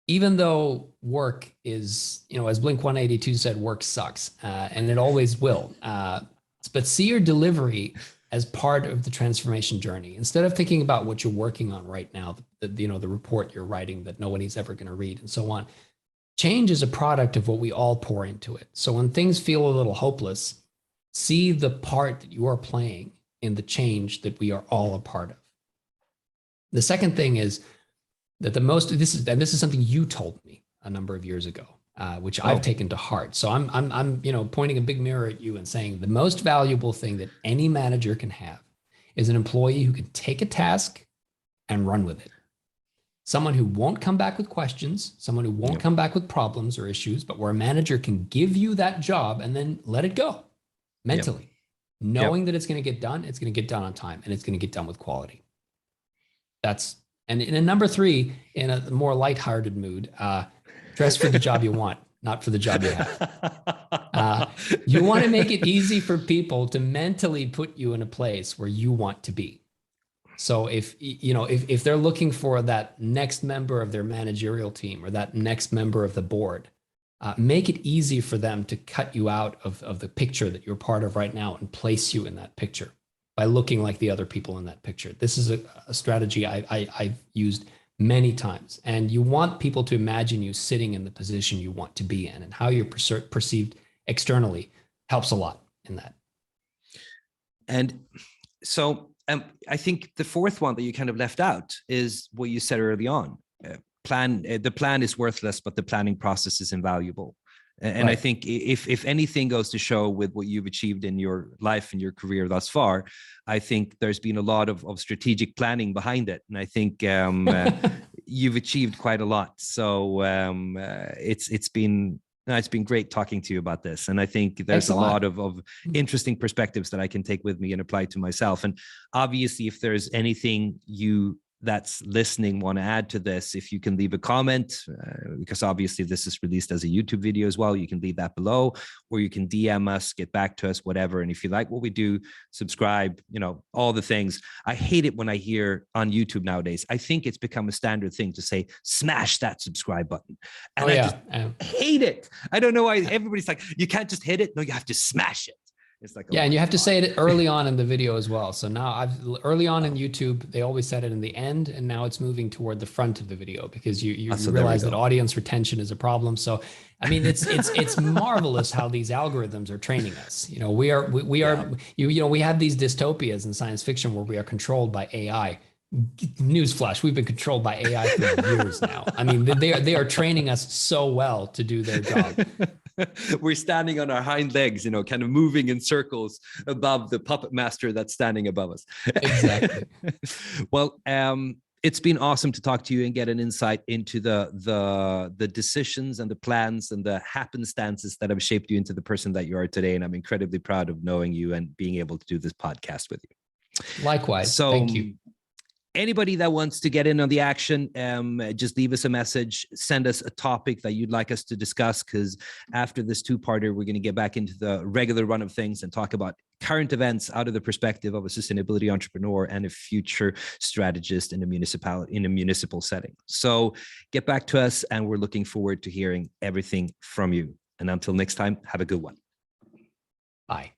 even though work is, as Blink-182 said, work sucks, and it always will. But see your delivery as part of the transformation journey. Instead of thinking about what you're working on right now, the report you're writing that nobody's ever going to read and so on. Change is a product of what we all pour into it. So when things feel a little hopeless, see the part that you are playing in the change that we are all a part of. The second thing is that this is something you told me a number of years ago, which I've taken to heart. So I'm pointing a big mirror at you and saying the most valuable thing that any manager can have is an employee who can take a task and run with it. Someone who won't come back with questions, someone who won't come back with problems or issues, but where a manager can give you that job and then let it go mentally, knowing that it's going to get done, it's going to get done on time, and it's going to get done with quality. And in a number three, in a more lighthearted mood, dress for the job you want, not for the job you have. You want to make it easy for people to mentally put you in a place where you want to be. So if they're looking for that next member of their managerial team or that next member of the board, make it easy for them to cut you out of the picture that you're part of right now and place you in that picture by looking like the other people in that picture. This is a strategy I've used many times. And you want people to imagine you sitting in the position you want to be in, and how you're perceived externally helps a lot in that. And so I think the fourth one that you kind of left out is what you said early on. The plan is worthless, but the planning process is invaluable. And I think if anything goes to show with what you've achieved in your life and your career thus far, I think there's been a lot of strategic planning behind it. And I think you've achieved quite a lot. So it's been great talking to you about this. And I think there's a lot of interesting perspectives that I can take with me and apply to myself. And obviously, if there's anything you that's listening want to add to this, if you can leave a comment, because obviously this is released as a YouTube video as well, you can leave that below, or you can DM us, get back to us, whatever. And if you like what we do, subscribe, all the things. I hate it when I hear on YouTube nowadays, I think it's become a standard thing to say, smash that subscribe button. And I just hate it. I don't know why everybody's like, you can't just hit it. No, you have to smash it. It's like, and you have to say it early on in the video as well. So now early on in YouTube, they always said it in the end, and now it's moving toward the front of the video because you realize that audience retention is a problem. So, I mean, it's marvelous how these algorithms are training us. We have these dystopias in science fiction where we are controlled by AI. Newsflash, we've been controlled by AI for years now. I mean, they are training us so well to do their job. We're standing on our hind legs, kind of moving in circles above the puppet master that's standing above us. Exactly. Well, it's been awesome to talk to you and get an insight into the decisions and the plans and the happenstances that have shaped you into the person that you are today. And I'm incredibly proud of knowing you and being able to do this podcast with you. Likewise. So, thank you. Anybody that wants to get in on the action, just leave us a message, send us a topic that you'd like us to discuss, because after this two-parter, we're going to get back into the regular run of things and talk about current events out of the perspective of a sustainability entrepreneur and a future strategist in a municipal setting. So get back to us, and we're looking forward to hearing everything from you. And until next time, have a good one. Bye.